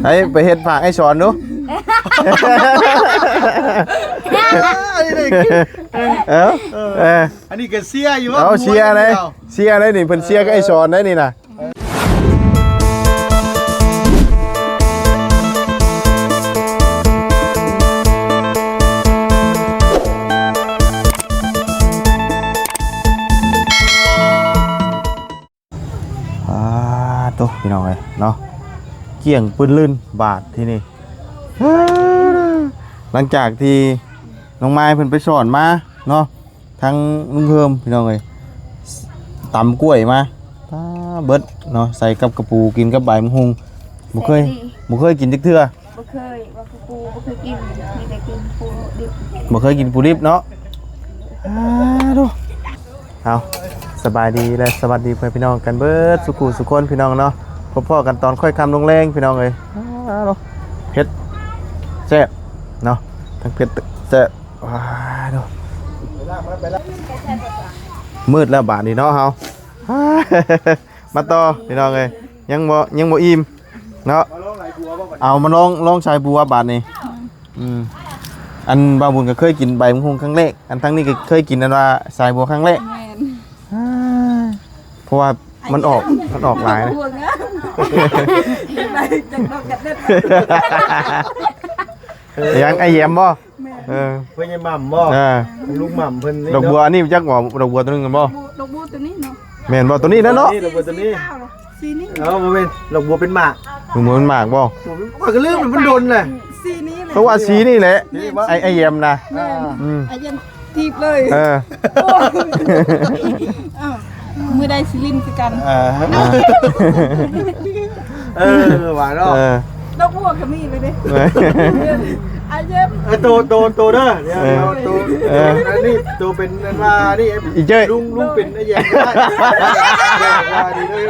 ไปเฮ็ดฝากให้สอนดูอันนี้ก็เสียอยู่ว่าเอาเชียร์เลยนี่เพิ่นเชียร์ก็ไอ้สอนได้นี่น่ะตัวพี่น้องเลยเนาะเกี่ยงปืนลื่นบาทที่นี่หลังจากที่น้องไม้เพิ่นไปสอนมาเนาะทั้งลุงเพิ่มพี่น้องเลยตำกล้วยมาเบิดเนาะใส่กับกระปูกินกับใบมะฮุงบ่เคยกินจักเทื่อบ่เคยว่ากระปูบ่เคยกินมีแต่กินปูดิบบ่เคยกินปูดิบเนาะดูเอาสบายดีและสวัสดีเพื่อนพี่น้องกันเบิดสุขุสุคนพี่น้องเนาะพ่อกันตอนค่อยคำลงแรงพี่น้องเลยเผ็ดแซ่บเนาะทั้งเผ็ดแซ่บดูมืดแล้วบาทนี่เนาะเฮามาต่อพี่น้องเลยยังบ่อิ่มเนาะเอามาลองชายบัวบาทนี่อันบางบุญก็เคยกินใบมะฮุงครั้งแรกอันทั้งนี้ก็เคยกินอันว่าสายบัวครั้งแรกเพราะว่ามันออกหลายนะยังไอแยมบ่เพื่อนยังหม่ำบ่ลูกหม่ำเพิ่นดอกบัวนี่จักว่าดอกบัวตัวนึงกันบ่ดอกบัวตัวนี้เนาะแม่นบ่ตัวนี้นะเนาะดอกบัวตัวนี้สีนี้บ่เป็นดอกบัวเป็นหมากมันหมากบ่ก็ลืมมันโดนเลยสีนี้เลยเพราะว่าสีนี่แหละไอแยมนะไอแยมทีบเลยมือได้ซิลินคือกันหวานเนาะดอกบัวก็มีเลยดิไอแยมโตเด้อเดี๋ยวโตนี่โตเป็นนั่นว่านี่อีเจ้ลุงเป็นไอแยมได้ดีเลย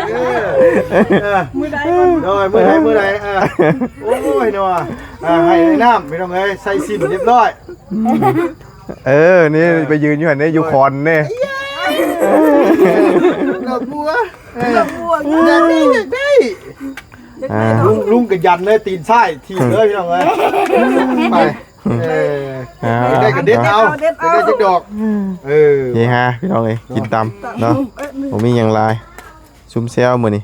มือได้มือใดโอ้ยเนาะให้น้ำไม่ต้องเลยใส่ซิมเรียบร้อยนี่ไปยืนอยู่นี่อยู่คอนนี่ดอกบัวได้ลุงกับยันเลยตีนไส้ทีเลยพี่น้องเลยไปได้กันเด็ดเอาได้จักดอกนี่ฮะพี่น้องเลยกินตำเนาะผมมีอย่างไรซุ้มเซลมือนี่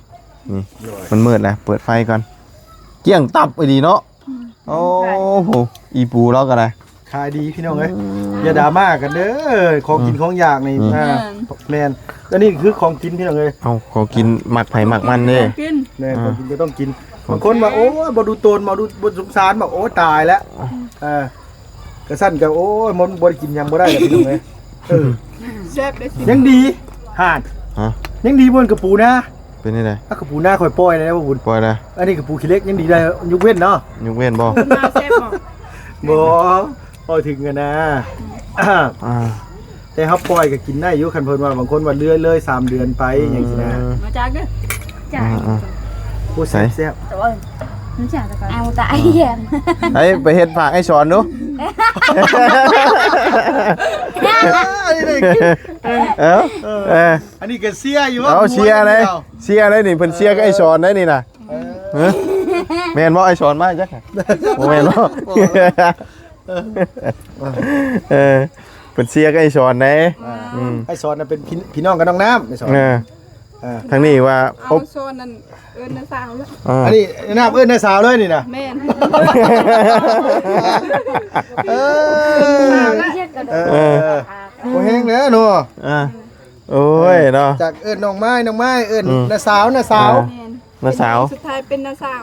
มันมืดนะเปิดไฟก่อนเกี่ยงตับไปดีเนาะโอ้โหอีปูแล้วกันเลยขายดีพี่น้องเลยอย่าดราม่ากันเด้อของกินของอยากนี่แมนก็นี่คือของกินพี่น้องเลยเอาของกินหมักไผ่หมักมันเนี่ยแมนของกินก็ต้องกินบางคนว่าโอ้บดูโตนมาดูบนสงสารบอกโอ้ตายแล้วกระสั้นกับโอ้มันบริกินยังบ่ได้พี่น้องเลยยังดีห่านยังดีบนกระปูนะเป็นยังไงกระปูหน้าคอยปล่อยเลยนะบุญปล่อยนะอันนี้กระปูขี้เล็กยังดีได้ยุกเว้นเนาะยุกเว้นบ่บ่ปล่อยถึงกันนะแต่เขาปล่อยก็กินได้ยุคันเพิ่นว่าบางคนว่าเลื่อยเลย3 เดือนไปอย่างนี้นะมาจากเด้อจ้าพูดแซ่บแต่ว่าน้ำจ่าตะกอนเอาตาไอ้แยมไปเฮ็ดฝากให้สอนดูอันนี้ก็เสียอยู่ว่าเอาเชียร์เลยนี่เพิ่นเชียร์ก็ไอ้สอนได้นี่น่ะแม่นบ่ไอ้สอนมาจักบ่แม่นบ่เพิ่นเชียร์ก็ไอ้สอนแน่ไอ้สอนน่ะเป็นพี่น้องกับน้องน้ำไอ้สอนทางนี้ว่าเอาโซนนั่นเอิ้นน้าสาวแล้วอันนี้น้ำเอิ้นน้าสาวเลยนี่นะแม่นโอ้แห้งเด้อหนูโอ้ยเนาะจากเอิ้นน้องไม้เอิ้นน้าสาวสุดท้ายเป็นน้าสาว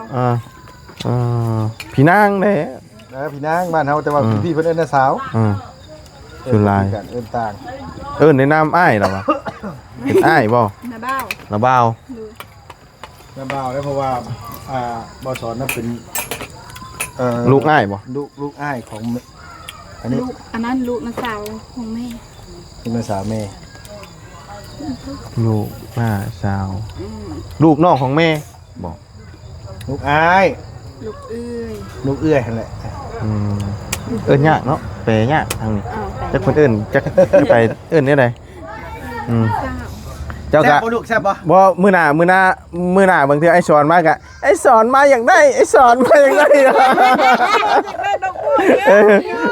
พี่นางเด้พี่นางบ้านเฮาแต่ว่าพี่เพิ่นเอิ้นน้าสาวชุนลายเอิ้นต่างในน้ำอ้ายหรอวะเป็นอ้ายบ่น้าบ่าวน้าบ่าวได้เพราะว่าบ่สอนน่ะเป็นลูกอ้ายบ่ลูกอ้ายของอันนี้อันนั้นลูกน้าสาวของแม่เป็นน้าสาวแม่ลูกน้าสาวลูกน้องของแม่บอกลูกอ้ายลูกเอื้อยนั่นแหละยากเนาะแปลยากทางนี้จักคนอื่นจักไปนี่ใด เจ้า แซ่ กะ บบ่ลูกแซ่บบ่ บ่มื้อหน้าบางทีไอ้สอนมากะไอ้สอนมาอย่างได้ไอ้สอนมาอย่างได้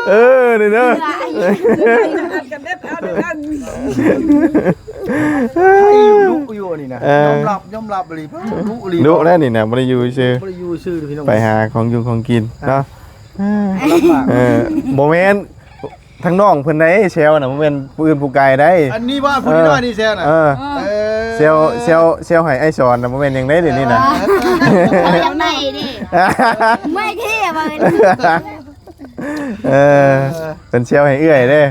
เออนี่เด้อ ลูกอยู่นี่นะยอมรับเลยลูกเลย ดุแล้วนี่น่ะบ่ได้อยู่ซื่อ บ่ได้อยู่ซื่อพี่น้อง ไปหาของยุงของกินเนาะ รับปาก บ่แม่นทั้งน้องเพิ่นได้เชลน่ะบ่แม่นผู้อื่นผู้ไกลได้ อันนี้ว่าผู้นี้น้อยนี่แซ่น่ะ เซลให้ไอ้สอนน่ะบ่แม่นหยังได้เดี๋ยวนี้น่ะ ยังไม่ดิไม่เท่มาเลย เป็นเชลให้เอื้อยเด้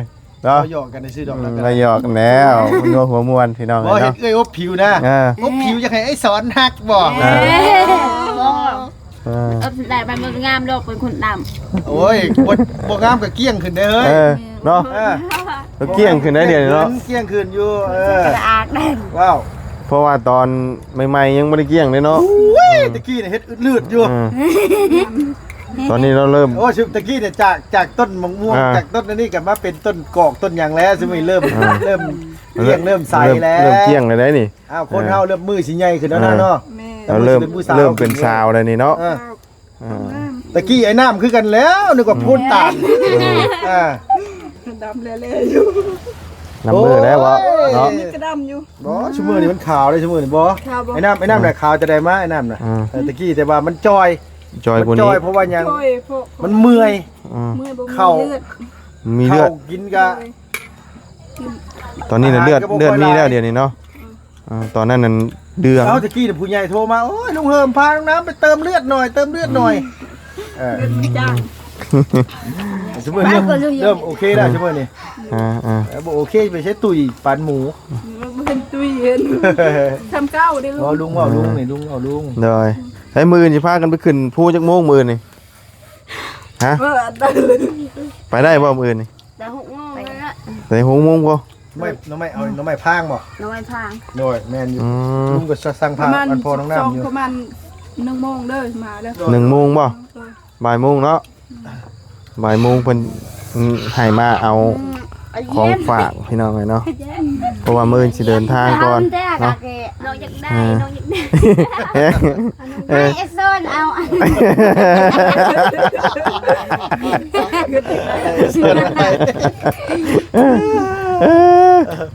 เนาะ เราหยอกกันในซื้อดอกแล้วกัน เราหยอกแล้วมันนัวหัวมวนพี่น้อง บ่เห็ เนาะ นเอ้ยอบผิวนะอบผิวจะให้ไอ้สอนฮักบ่ แต่มันงามดอกเป็นคนดำ โอ้ยบ่งามก็เกี้ยงขึ้นได้เฮ้ย เนาะเกี้ยงขึ้นได้เดี๋ยวนี้เนาะ เกี้ยงขึ้นอยู่กระอาดได้ ว้าว เพราะว่าตอนใหม่ๆยังบ่ได้เกี้ยงเลยเนาะ อุ้ยตะกี้เนี่ยเฮ็ดลืดอยู่ ตอนนี้เราเริ่ม โอ้ชุบตะกี้เนี่ยจากต้นมะม่วงจากต้นนี้กลับมาเป็นต้นกอกต้นหยังแล้วซึ่งเริ่มเริ่มใสแล้ว เริ่มเกี้ยงเลยได้นี่ อ้าวคนเฮาเริ่มมือสิใหญ่ขึ้นแล้วนะเนาะ เราเริ่มเป็นชาวเลยนี่เนาะ ตะกี้ไอ้น้ำคือกันแล้วนึกว่าพ่นตาลดำเละๆอยู่ น้ำมือแล้ววะเนาะ นี่ก็ดำอยู่ บ่ชั่วโมงนี้มันขาวเลยชั่วโมงนี้บ่ไอ้น้ำน่ะขาวจะได้มาไอ้น้ำน่ะตะกี้แต่ว่ามันจอย จอยพวก จ นี้ อยเพราะว่ายัง โอ้ยพวก มันเมื่อย มือบ่มี เข้า เลือด มีเลือด กินกะ ตอนนี้เลือดมีแล้วเดี๋ยวนี้เนาะตอนนั้นนั่นเดือด เอาตะกี้เนี่ยผู้ใหญ่โทรมาโอ้ยลุงเฮิมพาน้องน้ำไปเติมเลือดหน่อยเติมเลือดหน่อย เลือดจ้าง ชั่วโมงเริ่มโอเคแล้วชั่วโมงนี้บอกโอเคไปใช้ตุ๋ยปันหมู มันเป็นตุ้ยเห็นทำเก้าได้ลูก ลุงว่าลุงนี่ลุงเอาลุง เลยให้มือสิพากันไปขึ้นผู้จักโมงมือนี่ฮะ ได้เลย ไปได้บ่มือนี่ แต่6 โมงเลยละ ไป6 โมงบ่ ไม่น้องไม่เอาน้องไม่พางบ่ น้อยพาง โดยแมนอยู่ลุงก็สั่ง ป พา ระมาณ อันพอน้องน้ำอยู่ ประมาณ1 โมงเด้อมาเด้อ 1 โมงบ่บ่ายโมงเนาะบ่ายโมงเพิ่นให้มาเอาของฝากพี่น้องเลยเนาะเพราะว่ามื้อสิเดินทางก่อนเนาะ น้องอยากได้น้องอยากได้ไม่เอสโซนเอา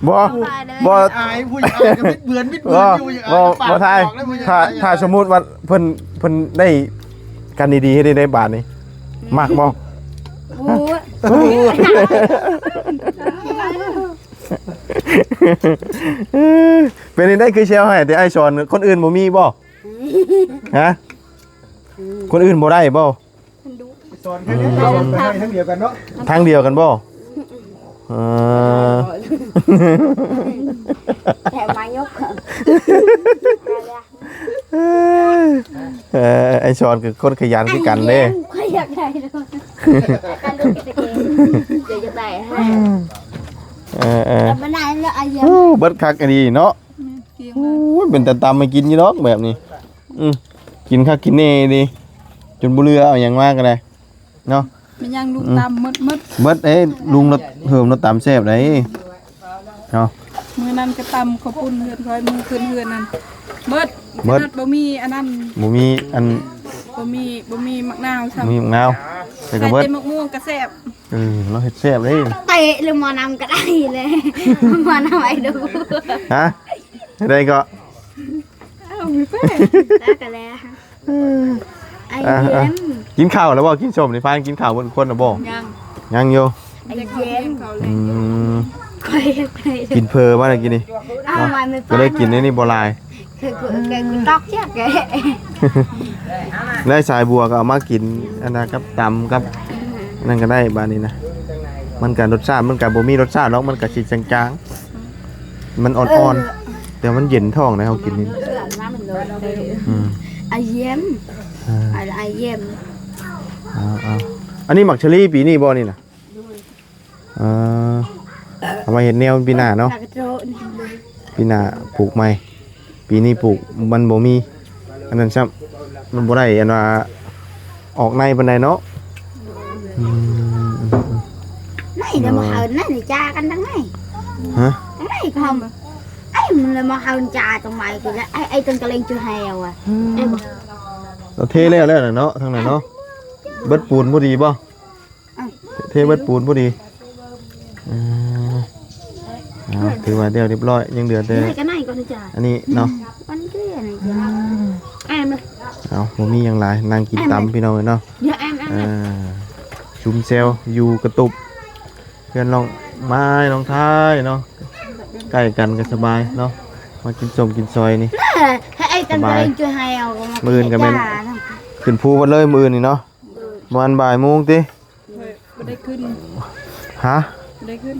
บ่ อายผู้ใหญ่ก็มิดเบือนอยู่อย่าง บ่ทายถ้าสมมุติว่าเพิ่นได้กันดีๆให้ได้บาทนี่มักบ่ เป็นได้คือเชลให้แต่ไอ้สอนคนอื่นบ่มีบ่ฮะคนอื่นบ่ได้บ่ สอนแค่นี้เราทั้งเดียวกันเนาะ ทางเดียวกันบ่ แถมมายก ไอ้สอนคือคนขยันคือกันเด้ ใครอยากได้ด้วยการดูกิจกรรมเดี๋ยวจะได้ให้มันได้แล้วอายุ เบิดคักอันนี้เนาะเป็นแต่ตำมากินอยู่เนาะแบบนี้กินคักกินแน่ดีจนบ่เรือเอาหยังมากก็ได้เนาะ มันยังลูกตำมืด เบิดลุงรถเหิมรถตำแซ่บได้เนาะ มือนั้นก็ตำข้าวปุ้นเฮือนร้อยมือขึ้นเฮือนนั่นมืดบ่มีอันนั้น บ่มีอัน บ่มีมะนาวใช่ มีมะนาวแต่ ใส่ ก็เบิด เต็มมะม่วงกระแซบ เราเฮ็ดแซ่บเลย เตะหรือมานำก็ได้เลยมานำไอ้ดู ฮะได้ก็ มีแป้ง แล้วกันแล้วไอ้เย็น กินข้าวแล้วบ่กินส้มนี่พานกินข้าวบนคนน่ะบ่ ยัง ยังอยู่ ไอ้ จะ เย็น เขาเลย ใครใคร กินเพอมาแล้วกินนี่ เอามาไม่ ก็เลยกินในนี่บ่หลาย คือแกกูตอกเจ๊แก ได้สายบัวก็เอามากินอันนั้นกับตำกับนั่นก็ได้บาดนี้นะมันก็รสชาติมันก็บ่มีรสชาติหรอกมันก็สิจางๆมันอ่อนๆแต่มันเย็นท้องนะเฮากินนี่ ไอ้เย็นไอ้เย็น อันนี้หมักเชอรี่ปีนี้บ่นี่น่ะเอามาเฮ็ดแนวปีหน้าเนาะปีหน้าปลูกใหม่ปีนี้ปลูกมันบ่มีอันนั้นซ้ำมันบ่ได้อันว่าออกในปานใดเนาะ này là mà hờn này cha canh đắng này hả đắng này không มันเลยมาเอาจ่าตรงไหนคือแล้วไอ้ตรงกระเลงชื่อแฮวอ่ะไอ้บอก เราเทแล้วน่ะเนาะทางไหนเนาะเบิดปูนบ่ดีบ่เทเบิดปูนบ่ดีถือว่าเรียบร้อยยังเหลือแต่ cái này conจ่า อันนี้เนาะ con kia này em đây เอาบ่มีหยังหลายนั่งกินตำพี่น้องเนาะ dạ em ชุมเซลอยู่กระตุบเพื่อนลองไม้ลองท้ายเนาะใกล้กันก็สบายเนาะมากินส้มกินซอยนี่ ไอ้ตรงกระเลงชื่อแฮว มื้ออื่นก็แม่น ขึ้นภูวันเลยมื้อนี่เนาะประมาณบ่ายโมงติ บ่ได้ขึ้น ฮะ บ่ได้ขึ้น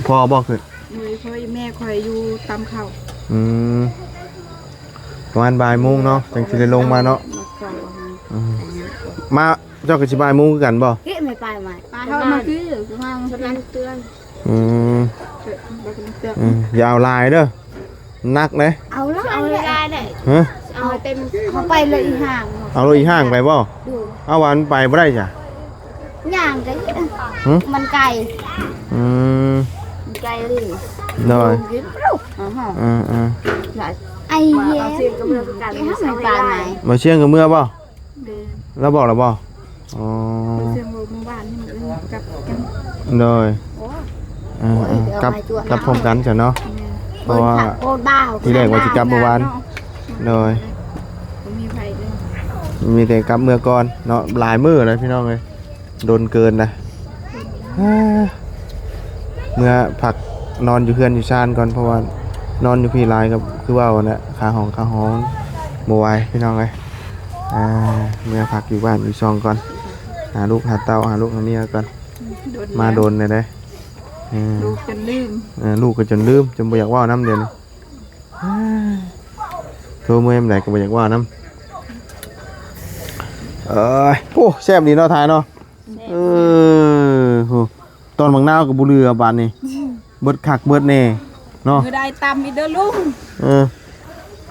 พอบ่ขึ้น เลยเพราะแม่คอยอยู่ตามเขา อืมประมาณบ่ายโมงเนาะจังสิได้ลงมาเนาะมาเจ้าก็สิบ่ายโมงคือกันบ่ cái mày bài mày thôi mà cứ được không cho nên tươi อืมอยาวลายเด้อนักเด้ เอาได้ได้ ฮะ เอาเต็มเขาไปเลยอีห่าง เอารถอีห้างไปบ่เอาวันไปบ่ได้จ้ะ ย่างcái หึ มันไก่ อืม มันไก่ดิ ได้ ไอ้เหี้ยcái hát mày bài mày มาเชียงกับเมื่อบ่แล้วบอกแล้วบ่อ๋อ เสียงบ่บ้านนี่มันกับกัน เลยกับพร้อมกันจ้ะเนาะเพราะว่า ที่แรกว่าสิกลับเมื่อวาน เลย บ่มีไผเลย มีแต่กลับเมื่อก่อนเนาะหลายมื้อเลยพี่น้องเอ้ยโดนเกินนะเมื่อพักนอนอยู่เพื่อนอยู่ชานก่อนเพราะว่านอนอยู่พี่หลายกับคือว่าวันน่ะขาห้องบ่ไหวพี่น้องเอ้ยเมื่อพักอยู่บ้านอยู่ซองก่อนหาลูกหาเต้าหาลูกหาเมียก่อนมาโดนเลยเด้ ลูกจนลืม ลูกก็จนลืมจนบ่อยากว่าน้ำเดียวนี้โทรมือไหนก็บ่อยากว่าน้ำโอ้แซ่บดีเนาะทายเนาะโหตอนบางนาวกับบุเรือบานนี่เบิดคักเบิดแน่เนาะ มือได้ตำอีเด้อลุง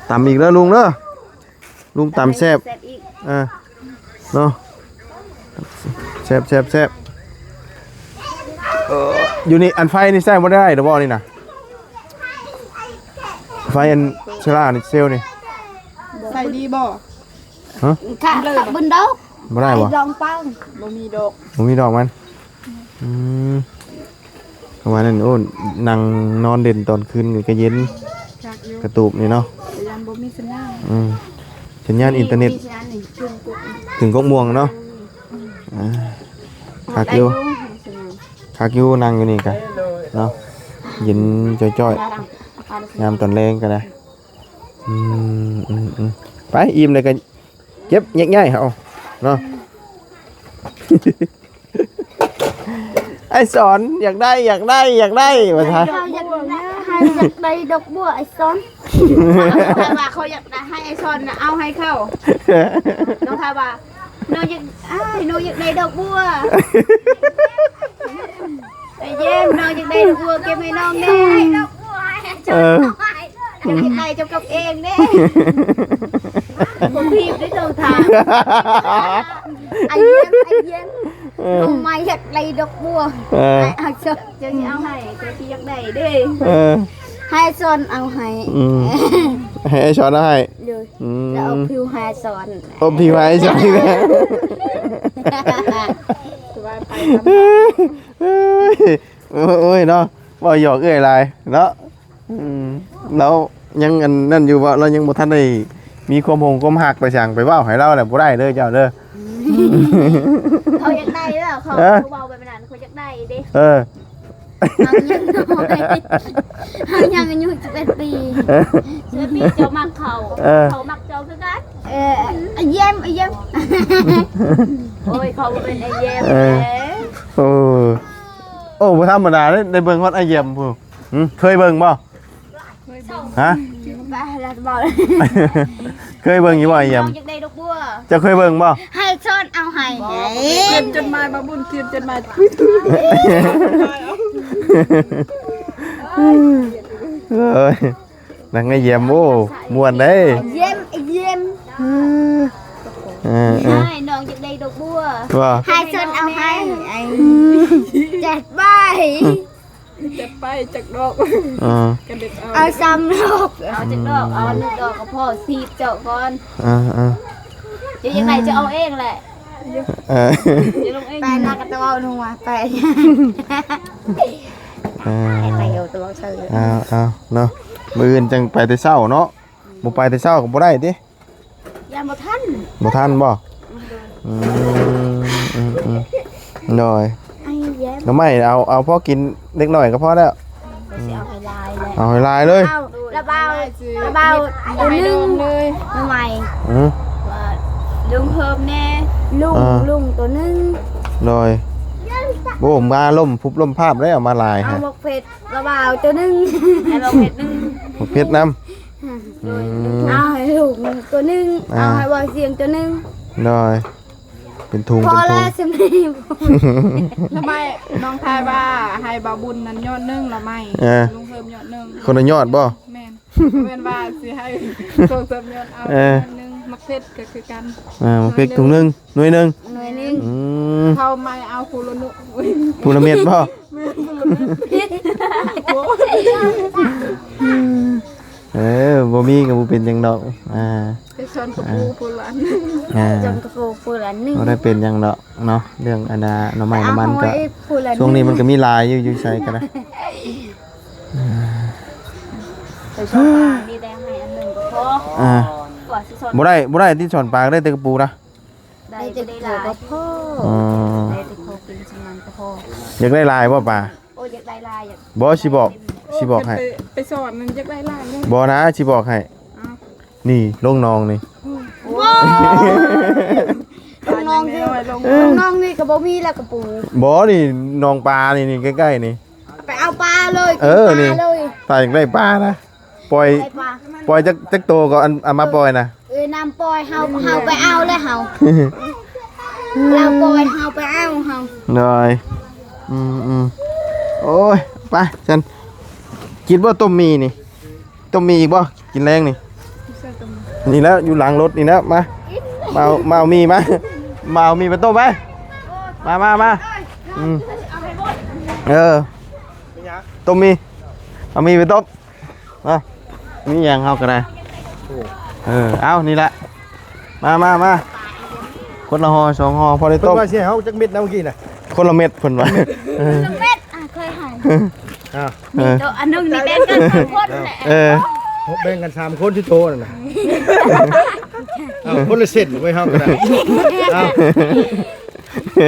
ตำอีกแล้วลุงเด้อลุงตำแซ่บเนาะแซ่บอยู่นี่อันไฟนี่แซ่บบ่ได้เด้อบ่นี่นะไฟอันเชล่านี่เซลนี่ ใส่ดีบ่ ฮะ ค่ะบนดอก บ่ได้บ่ ลองปัง บ่มีดอก บ่มีดอกมันประมาณนั้นโอ้นั่งนอนเด่นตอนคืนนี่ก็เย็น คักอยู่ กระตูบนี่เนาะ แต่ยังบ่มีสัญญาณ สัญญาณอินเทอร์เน็ตถึงกกม่วงเนาะคักอยู่นั่งอยู่นี่กันเนาะเย็นจ้อยๆยามตอนแรงก็ได้ไปอิ่มเลยกันเจ็บง่ายๆเอาเนาะ ไอ้สอนอยากได้ว่าท่า ให้อยากได้ดอกบัวไอ้ซ้อนแต่ว่าเขาอยากได้ให้ไอ้ซ้อนเอาให้เขาน้องทาว่าน้องอยากได้ดอกบัวไอ้เยี่ยมน้องอยากได้ดอกบัวเก็บให้น้องได้ดอกบัวอยากได้เจ้ากับเองเด้ผมพีบได้ตรงทางไอ้เยี่ยมทำไมอยากได้ดอกบัวเอาเจ้าจะเอาให้เจ้าที่อยากได้เด้ให้ซ้อนเอาให้ให้ไอ้ช้อนเอาให้ แล้วเอาผิวให้ซ้อน อมผิวให้ช้อนอีกแล้ว สบายไป โอ้ยเนาะบ่หยอกเอ้ยหลายเนาะแล้วยังอันนั่นอยู่ว่าเรายังบ่ทันได้มีความหักไปสั่งไปเว้าให้เราแหละบ่ได้เด้อเจ้าเด้อ เขาอยากได้แล้วเขาเบาไปนานเขาอยากได้ดิเขายังอายุ11 ปี11 ปีเจ้ามักเขามักเจ้าคือกันไอ้เยี่ยมโอ้ยเขาเป็นไอ้เยี่ยมโอ้บ่ธรรมดาเด้ได้เบิ่งฮอดไอ้เยี่ยมพู่เคยเบิ่งบ่ฮะ บ้าแล้วบอก เคยเบิ่งอยู่บ่ไอ้เยี่ยม อยากได้ดอกบัว เจ้าเคยเบิ่งบ่ ให้ซ้อนเอาให้ เขียนจดหมายมาบุญเขียนจดหมาย นั่งไอ้เยี่ยมโอ้ม่วนเด้ เยี่ยมให้น้องอยากได้ดอกบัว ว่า ให้ซ้อนเอาให้จัดไป จะไปจากดอก กระเด็ดเอา เอาซ้ำดอกเอาจากดอกเอาหนึ่งดอกก็พอสีบเจาะก่อน จะยังไงจะเอาเองแหละจะลงเองไปนากระตัวนัวไปไปเอาตัวเฉย เอาเนาะมื้ออื่นจังไปแต่เช้าเนาะบ่ไปแต่เช้าก็บ่ได้ติ ยามาทัน บ่ทันบ่หน่อย ไอ้แย้ม น้ำไม่เอาพอกินเล็กหน่อยก็พอแล้ว เอาไฮไลท์เลย เอาให้ลายเลย ระเบาตัวนึงเลยใหม่ อือ ลุงเพิ่มแน่ลุงตัวนึง หน่อยโอ้มาล่มพุบล่มภาพได้เอามาลาย เอา ฮะ หมกเผ็ดระเบาตัวนึงให้เราเผ็ดนึง เพชรน้ เอาให้ลูกตัวนึงเอาให้บอเสียงตัวนึง ำหน่อยเป็นทุง พอ เป็นทุ แล้ ง วใช่ไหม ละไม่น้องทายว่าให้บาบุญนั้นยอดนึงละไม่ลุงเพิ่มยอดนึง คนละยอดบ่ แม่นแม่นว่าสิให้ส่งเสริมยอดเอานึงมักเพชรก็คือกัน มาเพชรถุงนึงหน่วยนึง หน่วยนึง เขาไม่เอาคูละนุ ผู้ละเม็ดบ่บ่มีก็บ่เป็นหยังดอกไปชนกับปูปูหลาน จนกระโปรงปูหลันนึง บ่ได้เป็นหยังดอกเนาะเรื่องอันน่ะหน่อไม้น้ำมันก็ ปูหลัน ช่วงนี้มันก็มีลายอยู่ใส่กันนะ ไปชอบปลาดีแดงให้อันหนึ่งก็พอก่อนสิสอน บ่ได้ที่ช้อนปลาได้แต่กระปูนะ ได้จะได้ลายก็พอได้แต่พอกินสมันก็พอ อยากได้ลายบ่ปลา โอ้ยอยากได้ลายอยาก บ่สิบอกให้ ไปสอนมันจะได้ล่างเลย บ่นะสิบอกให้นี่ลงนองนี่ ว้าวน้องที่น้องนี่กับบ่มีแล้วกับปู บ่นี่นองปลานี่ใกล้ๆนี่ ไปเอาปลาเลย นี่ เลย ปลาอยากได้ปลานะปล่อย ไอ้ปลา ปล่อยจักโตก็เอามาปล่อยนะ น้ำปล่อยเฮาไปเอาเลยเฮาเราปล่อยเฮาไปเอาเฮา หน่อยโอ้ยไปฉันกินบ่ต้มมีนี่ต้มมีอีกบ่กินแรงนี่นี่แล้วอยู่หลังรถนี่นะมาเอามีมาเอามีมาต้มไปมาต้มมีเอามีไปต้มมีอย่างเฮาก็ได้เอานี่แหละมาคนละห่อสองห่อพอได้ เพิ่ ต้ น ม ว่าสิให้เฮาจักเม็ดนะเมื่อกี้น่ะ คนละเม็ดเพิ่นว่า เม็ดเคยหาย อ้าว อันนึงนี่แบ่งกัน2คนแหละ แบ่งกัน3คนที่โตนั่นน่ะคนละเส้นไว้เฮาก็ได้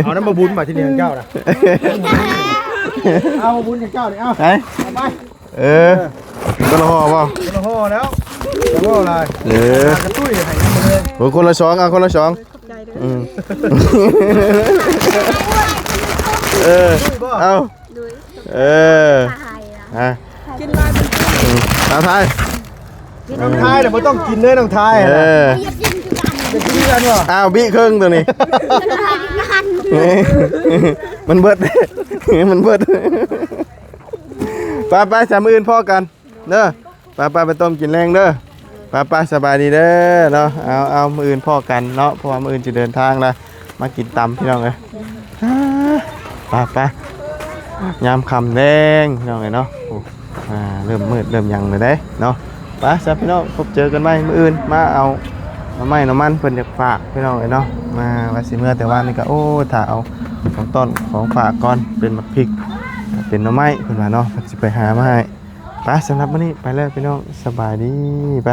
เอาน้ำมาบุญมาที่นี่ของเจ้าน่ะเอามาบุญของเจ้านี่เอา ไป ไป คนละห่อเปล่า คนละห่อแล้วแล้วก็อะไรกระตุ้ยให้หมดเลย โอ้คนละสองเอาคนละสองเอากินลายเป็น ตาไทย น้องทายแต่ไม่ต้องกินเลยน้องทายจะกินกันวะ อ้าวบี้ครึ่งตัวนี้มันเบิดมันเบิดไปสามอื่นพ่อกันเด้อไปต้มกินแรงเด้อไปสบายดีเด้อเนาะเอามืออื่นพ่อกันเนาะเพราะว่ามืออื่นจะเดินทางละมากินตำพี่น้องเลยไปยามคำแดงพี่น้องเลยเนาะเริ่มมืดเริ่มยังเลยเด้เนาะไปจ้าพี่น้องพบเจอกันไหมมืออื่นมาเอาน้ำมันเพิ่นอยากฝากพี่น้องเลยเนาะมาว่าสิเมื่อแต่ว่านี่ก็โอ้ถ้าเอาของต้นของฝากก่อนเป็นมะพริกเป็นหน่อไม้เพิ่นว่าเนาะเพิ่นสิไปหามาให้ไปสำหรับมื้อนี้ไปแล้วพี่น้องสบายดีไป